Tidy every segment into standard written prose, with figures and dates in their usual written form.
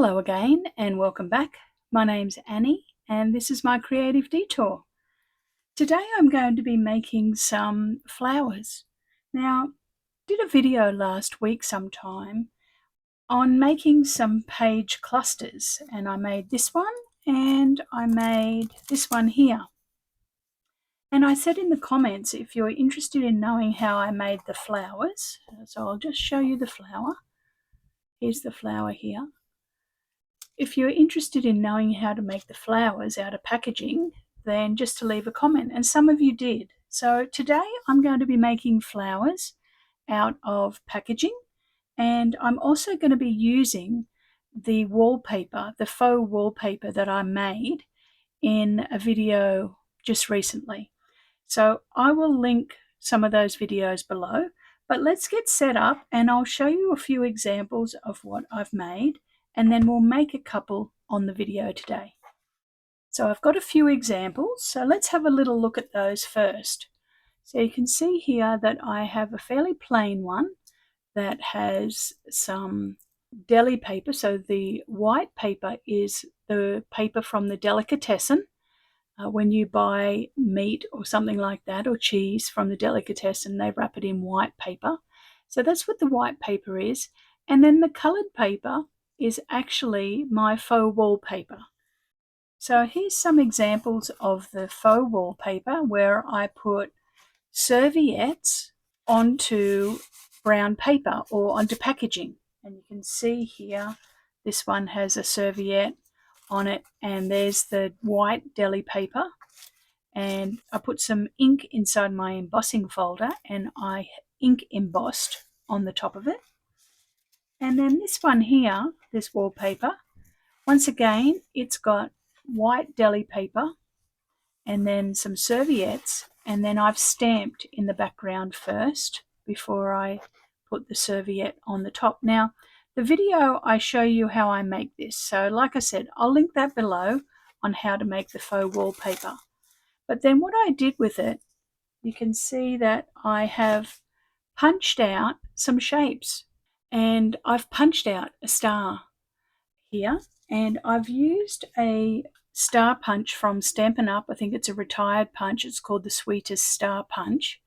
Hello again and welcome back. My name's Annie and this is my creative detour. Today I'm going to be making some flowers. Now, I did a video last week sometime on making some page clusters, and I made this one and I made this one here. And I said in the comments if you're interested in knowing how I made the flowers, so I'll just show you the flower. Here's the flower here. If you're interested in knowing how to make the flowers out of packaging, then just to leave a comment, and some of you did. So today I'm going to be making flowers out of packaging, and I'm also going to be using the wallpaper, the faux wallpaper that I made in a video just recently. So I will link some of those videos below, but let's get set up and I'll show you a few examples of what I've made, and then we'll make a couple on the video today. So I've got a few examples, so let's have a little look at those first. So you can see here that I have a fairly plain one that has some deli paper. So the white paper is the paper from the delicatessen. When you buy meat or something like that, or cheese from the delicatessen, they wrap it in white paper. So that's what the white paper is. And then the coloured paper is actually my faux wallpaper. So here's some examples of the faux wallpaper where I put serviettes onto brown paper or onto packaging. And you can see here, this one has a serviette on it, and there's the white deli paper, and I put some ink inside my embossing folder and I ink embossed on the top of it. And then this one here, this wallpaper, once again it's got white deli paper and then some serviettes, and then I've stamped in the background first before I put the serviette on the top. Now the video I show you how I make this, so like I said, I'll link that below on how to make the faux wallpaper. But then what I did with it, you can see that I have punched out some shapes, and I've punched out a star here, and I've used a star punch from Stampin' Up. I think it's a retired punch. It's called the Sweetest Star Punch,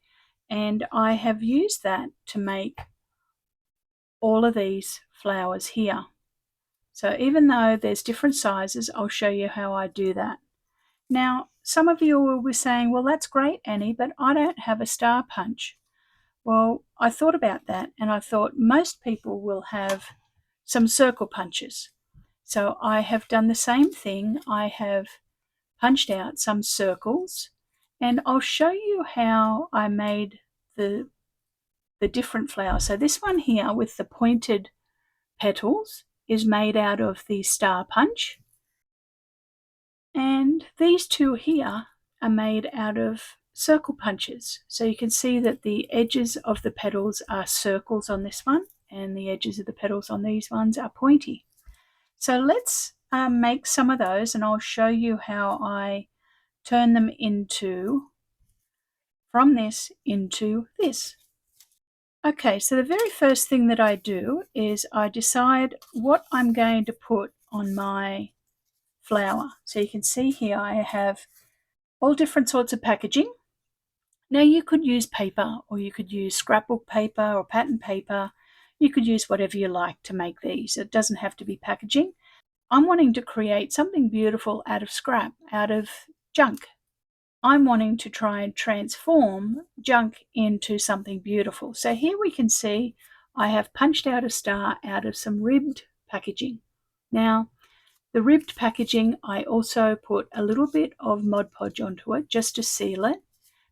and I have used that to make all of these flowers here. So even though there's different sizes, I'll show you how I do that. Now, some of you will be saying, well, that's great, Annie, but I don't have a star punch. Well, I thought about that, and I thought most people will have some circle punches. So I have done the same thing. I have punched out some circles, and I'll show you how I made the different flowers. So this one here with the pointed petals is made out of the star punch, and these two here are made out of circle punches. So you can see that the edges of the petals are circles on this one, and the edges of the petals on these ones are pointy. So let's make some of those, and I'll show you how I turn them from this into this. Okay, so the very first thing that I do is I decide what I'm going to put on my flower. So you can see here I have all different sorts of packaging. Now you could use paper, or you could use scrapbook paper or pattern paper. You could use whatever you like to make these. It doesn't have to be packaging. I'm wanting to create something beautiful out of scrap, out of junk. I'm wanting to try and transform junk into something beautiful. So here we can see I have punched out a star out of some ribbed packaging. Now, the ribbed packaging, I also put a little bit of Mod Podge onto it just to seal it,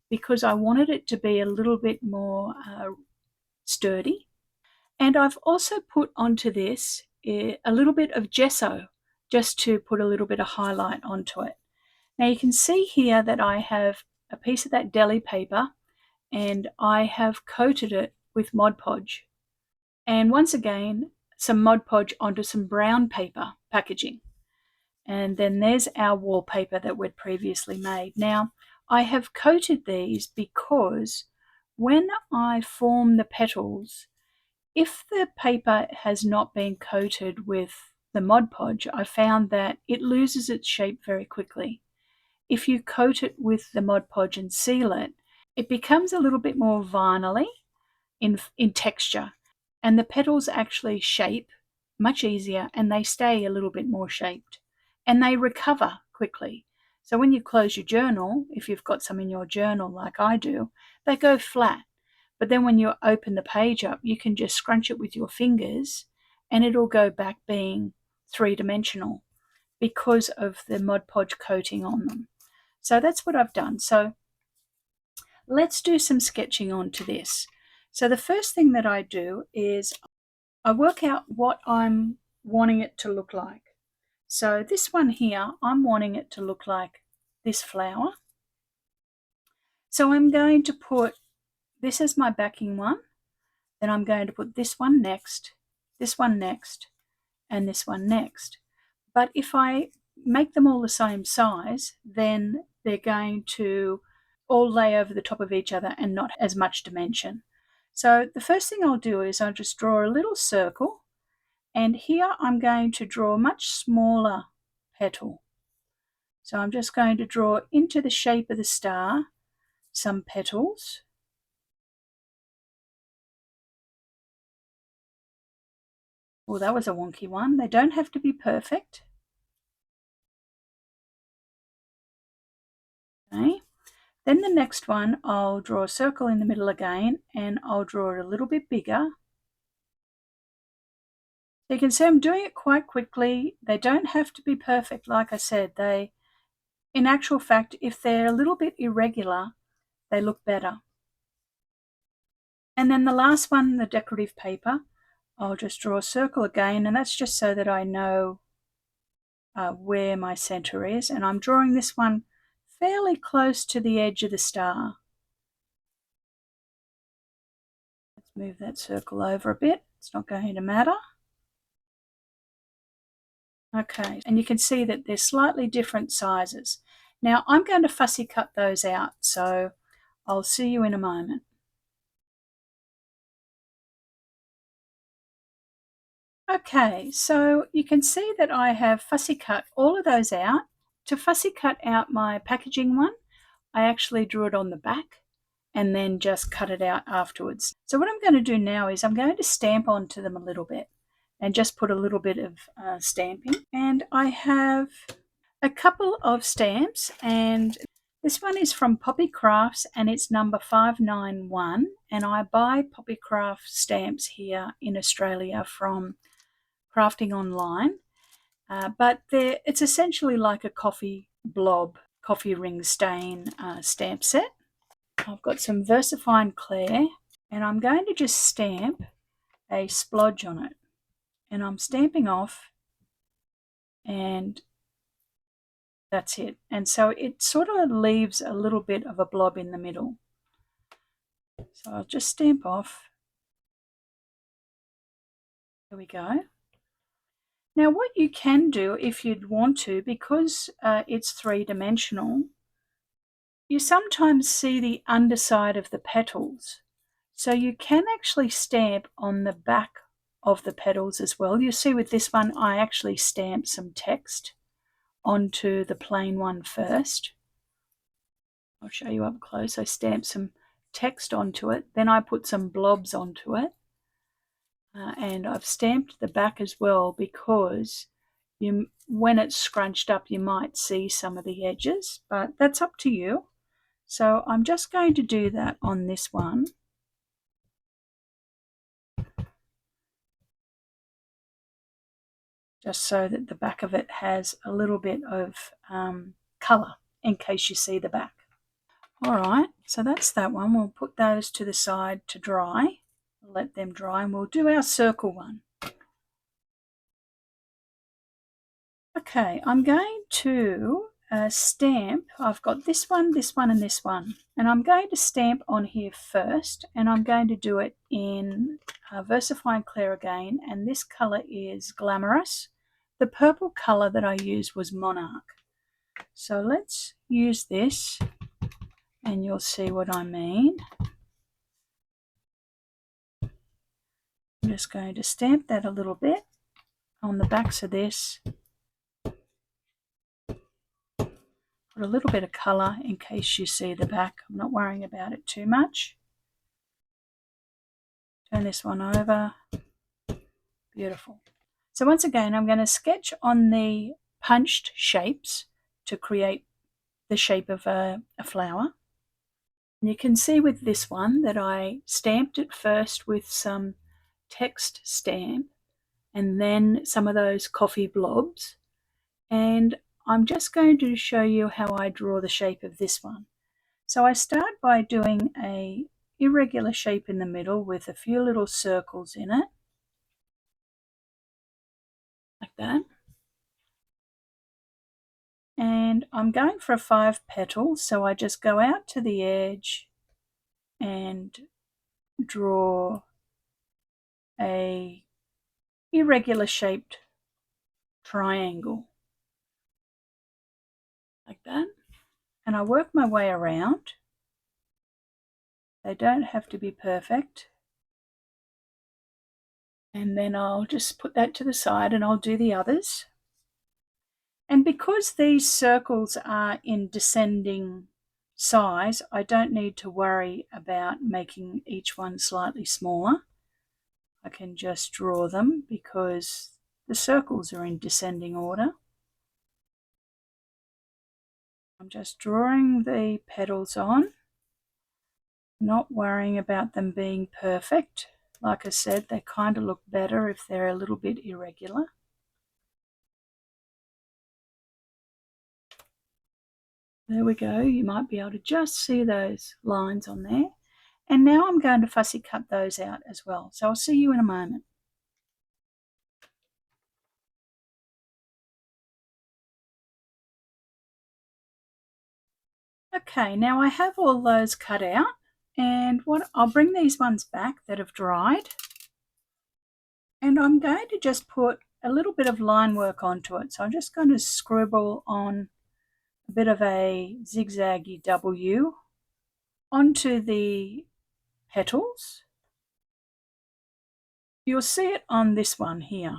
because I wanted it to be a little bit more sturdy. And I've also put onto this a little bit of gesso, just to put a little bit of highlight onto it. Now you can see here that I have a piece of that deli paper, and I have coated it with Mod Podge. And once again, some Mod Podge onto some brown paper packaging. And then there's our wallpaper that we'd previously made. Now, I have coated these because when I form the petals, if the paper has not been coated with the Mod Podge, I found that it loses its shape very quickly. If you coat it with the Mod Podge and seal it, it becomes a little bit more vinyl-y in texture, and the petals actually shape much easier, and they stay a little bit more shaped, and they recover quickly. So when you close your journal, if you've got some in your journal like I do, they go flat. But then when you open the page up, you can just scrunch it with your fingers and it'll go back being three-dimensional because of the Mod Podge coating on them. So that's what I've done. So let's do some sketching onto this. So the first thing that I do is I work out what I'm wanting it to look like. So this one here, I'm wanting it to look like this flower. So I'm going to put this as my backing one. Then I'm going to put this one next, and this one next. But if I make them all the same size, then they're going to all lay over the top of each other and not as much dimension. So the first thing I'll do is I'll just draw a little circle, and here I'm going to draw a much smaller petal. So I'm just going to draw into the shape of the star some petals. Oh, that was a wonky one. They don't have to be perfect. Okay. Then the next one, I'll draw a circle in the middle again, and I'll draw it a little bit bigger. You can see I'm doing it quite quickly. They don't have to be perfect. Like I said, in actual fact, if they're a little bit irregular, they look better. And then the last one, the decorative paper, I'll just draw a circle again, and that's just so that I know where my center is. And I'm drawing this one fairly close to the edge of the star. Let's move that circle over a bit. It's not going to matter. Okay, and you can see that they're slightly different sizes. Now I'm going to fussy cut those out, so I'll see you in a moment. Okay, so you can see that I have fussy cut all of those out. To fussy cut out my packaging one, I actually drew it on the back and then just cut it out afterwards. So what I'm going to do now is I'm going to stamp onto them a little bit and just put a little bit of stamping. And I have a couple of stamps, and this one is from Poppy Crafts and it's number 591, and I buy Poppy Craft stamps here in Australia from Crafting Online, but it's essentially like a coffee blob, coffee ring stain stamp set. I've got some VersaFine Clair, and I'm going to just stamp a splodge on it, and I'm stamping off, and that's it. And so it sort of leaves a little bit of a blob in the middle. So I'll just stamp off. There we go. Now what you can do if you'd want to, because it's three-dimensional, you sometimes see the underside of the petals. So you can actually stamp on the back of the petals as well. You see with this one, I actually stamped some text onto the plain one first. I'll show you up close. I stamped some text onto it, then I put some blobs onto it. And I've stamped the back as well because when it's scrunched up, you might see some of the edges, but that's up to you. So I'm just going to do that on this one. Just so that the back of it has a little bit of colour in case you see the back. Alright, so that's that one. We'll put those to the side to dry. Let them dry, and we'll do our circle one. Okay, I'm going to stamp. I've got this one, and this one. And I'm going to stamp on here first, and I'm going to do it in VersaFine Clair again, and this colour is Glamorous. The purple colour that I used was Monarch. So let's use this, and you'll see what I mean. I'm just going to stamp that a little bit on the backs of this. Put a little bit of colour in case you see the back. I'm not worrying about it too much. Turn this one over. Beautiful. So once again, I'm going to sketch on the punched shapes to create the shape of a flower. And you can see with this one that I stamped it first with some text stamp and then some of those coffee blobs. And I'm just going to show you how I draw the shape of this one. So I start by doing a irregular shape in the middle with a few little circles in it, like that. And I'm going for a 5 petals, so I just go out to the edge and draw a irregular shaped triangle, like that. And I work my way around. They don't have to be perfect. And then I'll just put that to the side and I'll do the others. And because these circles are in descending size, I don't need to worry about making each one slightly smaller. I can just draw them because the circles are in descending order. I'm just drawing the petals on, not worrying about them being perfect. Like I said, they kind of look better if they're a little bit irregular. There we go. You might be able to just see those lines on there. And now I'm going to fussy cut those out as well. So I'll see you in a moment. Okay, now I have all those cut out, and I'll bring these ones back that have dried. And I'm going to just put a little bit of line work onto it. So I'm just going to scribble on a bit of a zigzaggy W onto the petals. You'll see it on this one here.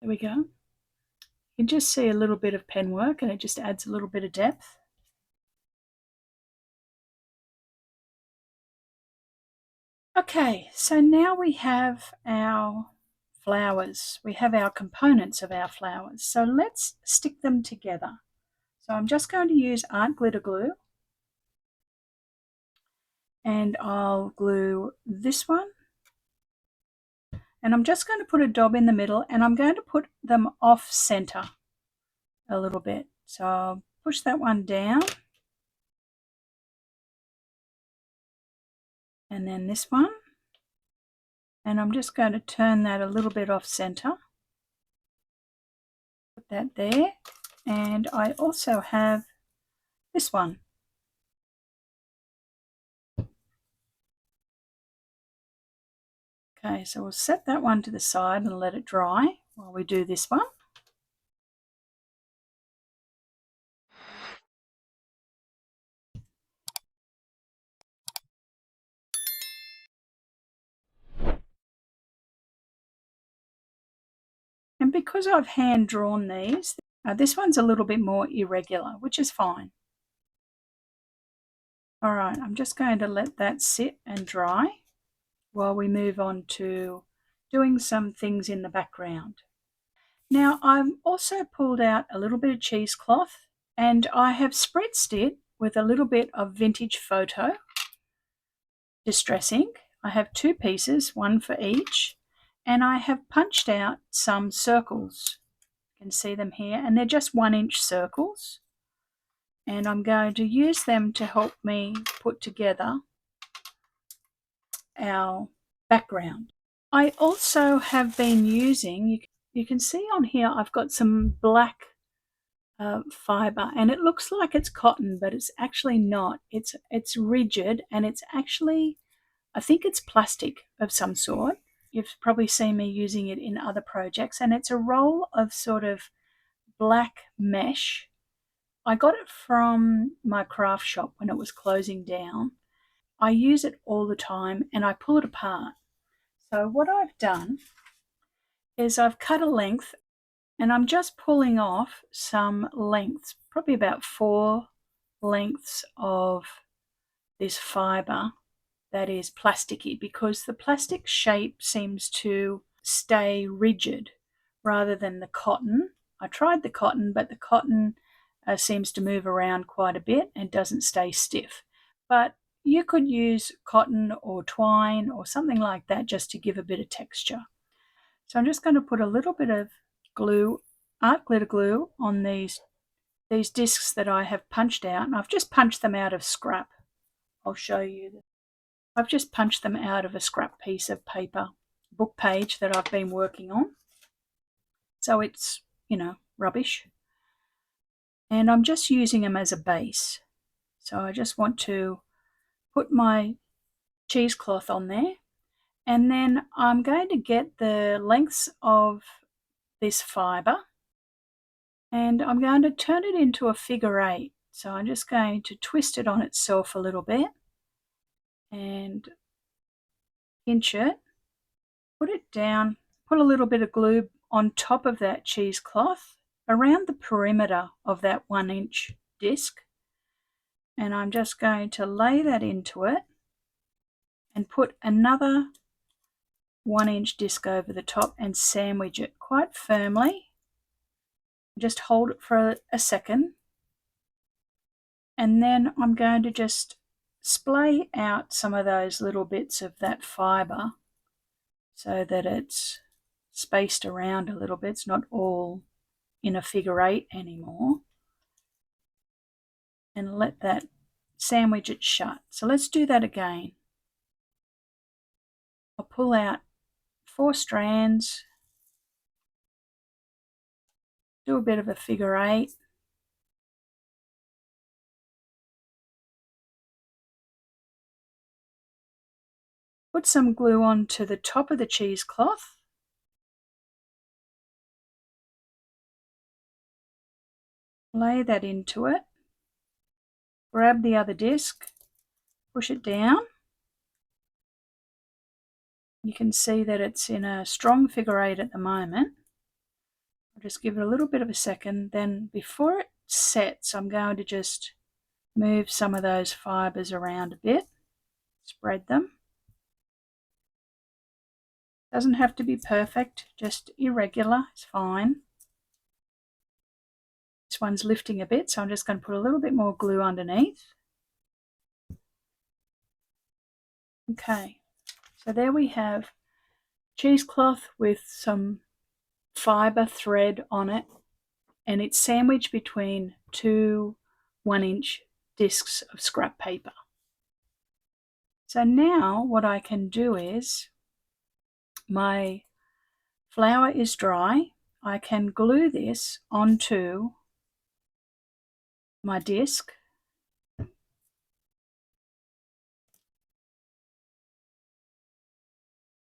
There we go. You can just see a little bit of pen work and it just adds a little bit of depth. Okay, so now we have our flowers. We have our components of our flowers. So let's stick them together. So I'm just going to use art glitter glue. And I'll glue this one. And I'm just going to put a dab in the middle and I'm going to put them off center a little bit. So I'll push that one down. And then this one. And I'm just going to turn that a little bit off center. Put that there. And I also have this one. Okay, so we'll set that one to the side and let it dry while we do this one. And because I've hand drawn these, this one's a little bit more irregular, which is fine. All right, I'm just going to let that sit and dry while we move on to doing some things in the background. Now I've also pulled out a little bit of cheesecloth and I have spritzed it with a little bit of vintage photo distress ink. I have 2 pieces, one for each, and I have punched out some circles. You can see them here, and they're just 1-inch circles. And I'm going to use them to help me put together our background. I also have been using, you can see on here I've got some black fiber and it looks like it's cotton, but it's actually not. It's rigid and it's actually, I think it's plastic of some sort. You've probably seen me using it in other projects, and it's a roll of sort of black mesh. I got it from my craft shop when it was closing down. I use it all the time and I pull it apart. So what I've done is I've cut a length and I'm just pulling off some lengths, probably about 4 lengths of this fibre that is plasticky, because the plastic shape seems to stay rigid rather than the cotton. I tried the cotton, but the cotton seems to move around quite a bit and doesn't stay stiff. But you could use cotton or twine or something like that just to give a bit of texture. So I'm just going to put a little bit of glue, art glitter glue, on these discs that I have punched out, and I've just punched them out of scrap. I'll show you. I've just punched them out of a scrap piece of paper, book page that I've been working on. So it's, rubbish. And I'm just using them as a base. So I just want to put my cheesecloth on there, and then I'm going to get the lengths of this fibre and I'm going to turn it into a figure 8. So I'm just going to twist it on itself a little bit and pinch it, put it down, put a little bit of glue on top of that cheesecloth around the perimeter of that 1-inch disc, and I'm just going to lay that into it and put another 1-inch disc over the top and sandwich it quite firmly. Just hold it for a second, and then I'm going to just splay out some of those little bits of that fibre so that it's spaced around a little bit. It's not all in a figure 8 anymore. And let that sandwich it shut. So let's do that again. I'll pull out 4 strands, do a bit of a figure 8, put some glue onto the top of the cheesecloth, lay that into it, grab the other disc, push it down. You can see that it's in a strong figure 8 at the moment. I'll just give it a little bit of a second. Then before it sets, I'm going to just move some of those fibres around a bit, spread them. Doesn't have to be perfect, just irregular, it's fine. This one's lifting a bit, so I'm just going to put a little bit more glue underneath. Okay, so there we have cheesecloth with some fibre thread on it, and it's sandwiched between 2 1-inch discs of scrap paper. So now what I can do is, my flower is dry, I can glue this onto my disc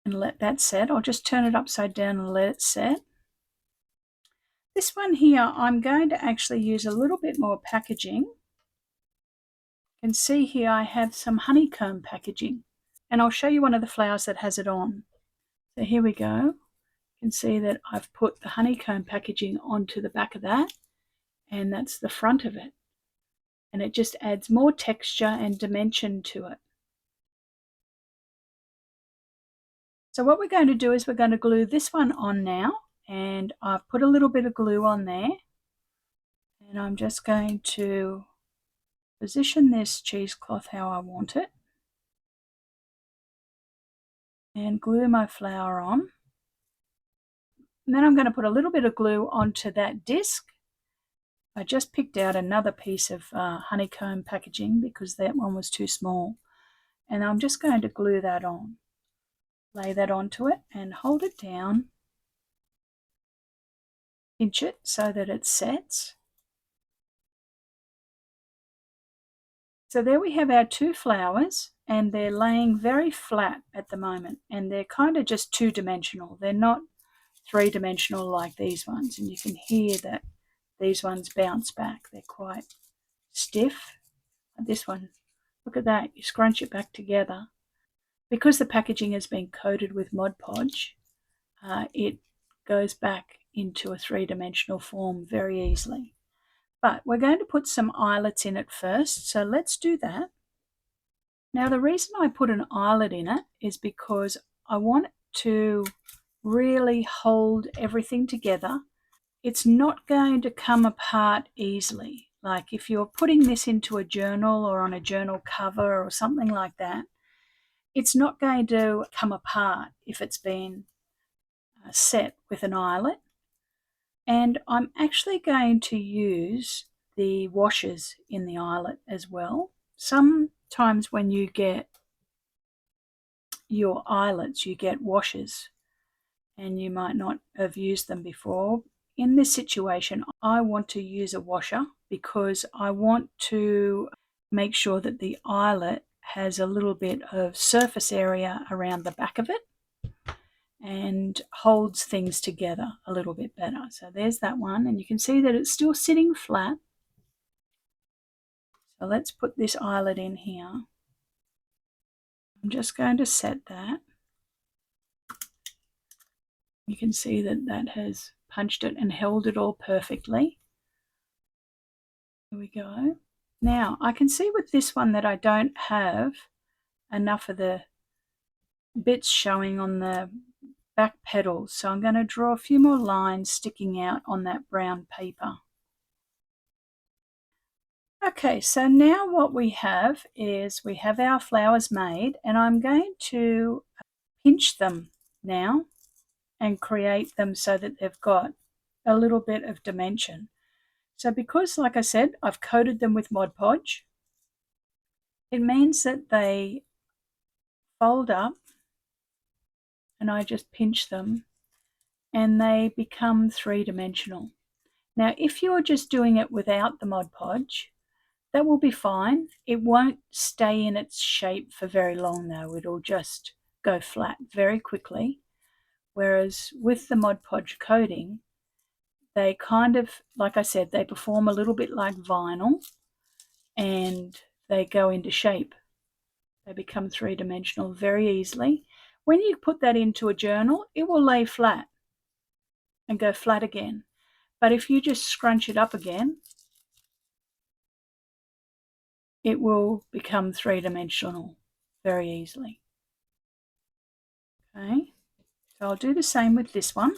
and let that set. I'll just turn it upside down and let it set. This one here, I'm going to actually use a little bit more packaging. You can see here I have some honeycomb packaging, and I'll show you one of the flowers that has it on. So here we go. You can see that I've put the honeycomb packaging onto the back of that, and that's the front of it. And it just adds more texture and dimension to it. So what we're going to do is we're going to glue this one on now, and I've put a little bit of glue on there, and I'm just going to position this cheesecloth how I want it and glue my flower on. And then I'm going to put a little bit of glue onto that disc. I just picked out another piece of honeycomb packaging because that one was too small, and I'm just going to glue that on. Lay that onto it and hold it down, pinch it so that it sets. So there we have our 2 flowers, and they're laying very flat at the moment, and they're kind of just 2-dimensional. They're not 3-dimensional like these ones, and you can hear that these ones bounce back. They're quite stiff. This one Look at that, you scrunch it back together. Because the packaging has been coated with Mod Podge, it goes back into a three-dimensional form very easily. But we're going to put some eyelets in it first, so let's do that. Now the reason I put an eyelet in it is because I want it to really hold everything together. It's not going to come apart easily. Like if you're putting this into a journal or on a journal cover or something like that, it's not going to come apart if it's been set with an eyelet. And I'm actually going to use the washers in the eyelet as well. Sometimes when you get your eyelets, you get washers and you might not have used them before. In this situation, I want to use a washer because I want to make sure that the eyelet has a little bit of surface area around the back of it and holds things together a little bit better. So there's that one, and you can see that it's still sitting flat. So let's put this eyelet in here. I'm just going to set that. You can see that that has punched it and held it all perfectly. Here we go. Now I can see with this one that I don't have enough of the bits showing on the back petals, so I'm going to draw a few more lines sticking out on that brown paper. Okay, so now what we have is we have our flowers made, and I'm going to pinch them now and create them so that they've got a little bit of dimension. So because, like I said, I've coated them with Mod Podge, it means that they fold up and I just pinch them and they become three-dimensional. Now, if you're just doing it without the Mod Podge, that will be fine. It won't stay in its shape for very long though. It'll just go flat very quickly. Whereas with the Mod Podge coating, they kind of, like I said, they perform a little bit like vinyl and they go into shape. They become three-dimensional very easily. When you put that into a journal, it will lay flat and go flat again. But if you just scrunch it up again, it will become three-dimensional very easily. Okay, so I'll do the same with this one.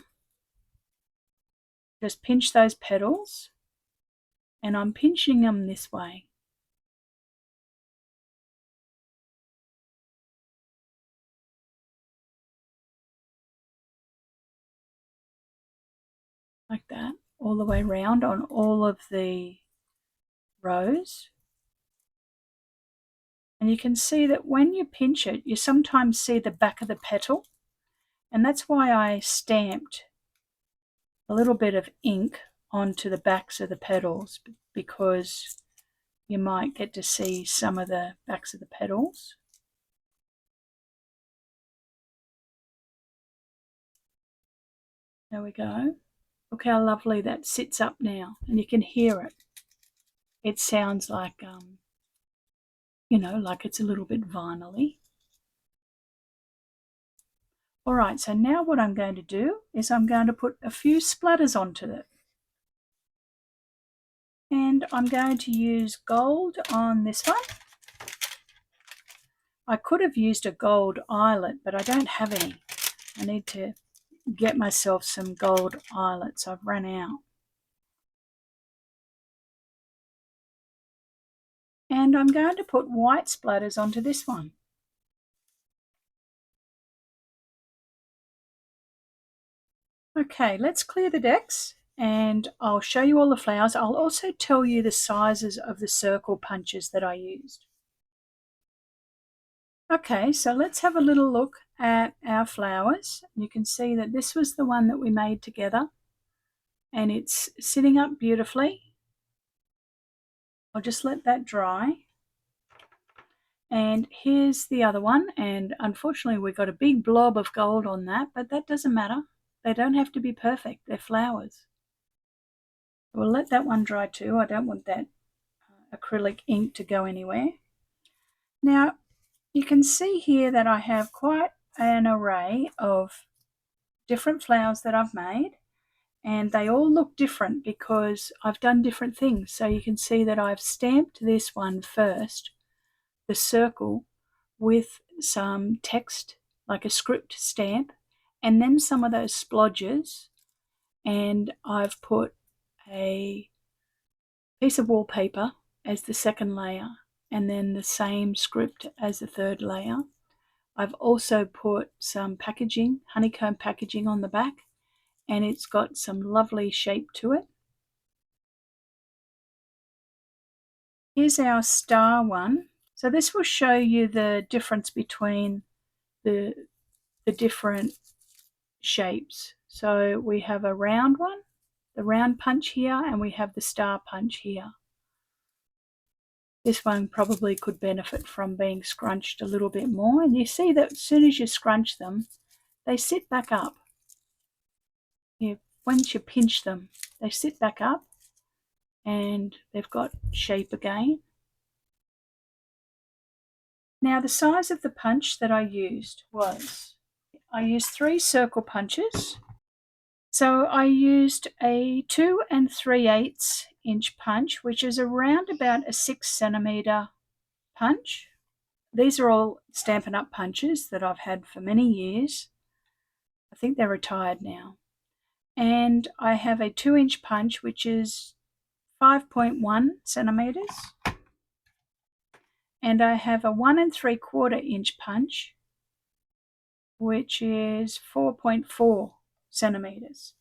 Just pinch those petals, and I'm pinching them this way. Like that, all the way around on all of the rows. And you can see that when you pinch it, you sometimes see the back of the petal. And that's why I stamped a little bit of ink onto the backs of the petals, because you might get to see some of the backs of the petals. There we go. Look how lovely that sits up now, and you can hear it. It sounds like, you know, like it's a little bit vinyl-y. All right, so now what I'm going to do is I'm going to put a few splatters onto it. And I'm going to use gold on this one. I could have used a gold eyelet, but I don't have any. I need to get myself some gold eyelets. I've run out. And I'm going to put white splatters onto this one. Okay, let's clear the decks and I'll show you all the flowers. I'll also tell you the sizes of the circle punches that I used. Okay, so let's have a little look at our flowers. You can see that this was the one that we made together and it's sitting up beautifully. I'll just let that dry. And here's the other one, and unfortunately we got a big blob of gold on that, but that doesn't matter. They don't have to be perfect, they're flowers. We'll let that one dry too. I don't want that acrylic ink to go anywhere. Now you can see here that I have quite an array of different flowers that I've made, and they all look different because I've done different things. So you can see that I've stamped this one first, the circle, with some text like a script stamp, and then some of those splodges, and I've put a piece of wallpaper as the second layer, and then the same script as the third layer. I've also put some packaging, honeycomb packaging on the back, and it's got some lovely shape to it. Here's our star one. So this will show you the difference between the different shapes. So we have a round one, the round punch here, and we have the star punch here. This one probably could benefit from being scrunched a little bit more, and you see that as soon as you scrunch them, they sit back up. Once you pinch them, they sit back up and they've got shape again. Now the size of the punch that I used was, I used 3 circle punches. So I used a 2 3/8 inch punch, which is around about a 6 centimeter punch. These are all Stampin' Up! Punches that I've had for many years. I think they're retired now. And I have a 2-inch punch, which is 5.1 centimeters. And I have a 1 3/4 inch punch, which is 4.4 centimeters.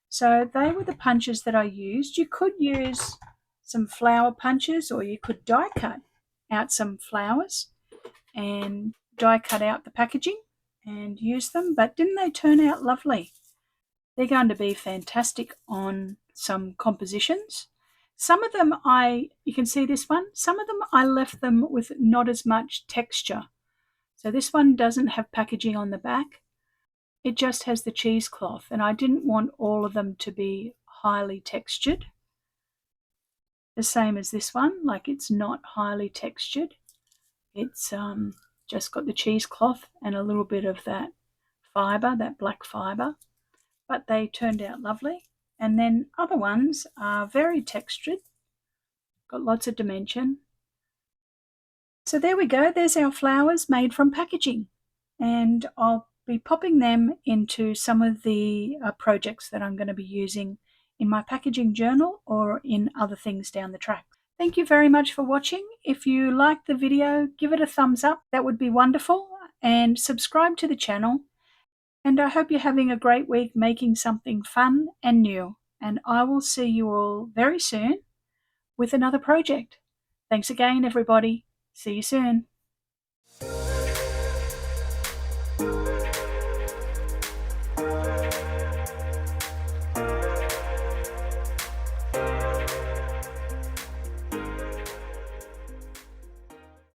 So they were the punches that I used. You could use some flower punches, or you could die cut out some flowers and die cut out the packaging and use them. But didn't they turn out lovely? They're going to be fantastic on some compositions. Some of them you can see this one, some of them I left them with not as much texture. So this one doesn't have packaging on the back. It just has the cheesecloth, and I didn't want all of them to be highly textured. The same as this one, like it's not highly textured. It's just got the cheesecloth and a little bit of that fibre, that black fibre. But they turned out lovely. And then other ones are very textured, got lots of dimension. So there we go, there's our flowers made from packaging. And I'll be popping them into some of the projects that I'm going to be using in my packaging journal or in other things down the track. Thank you very much for watching. If you liked the video, give it a thumbs up. That would be wonderful. And subscribe to the channel. And I hope you're having a great week making something fun and new. And I will see you all very soon with another project. Thanks again, everybody. See you soon.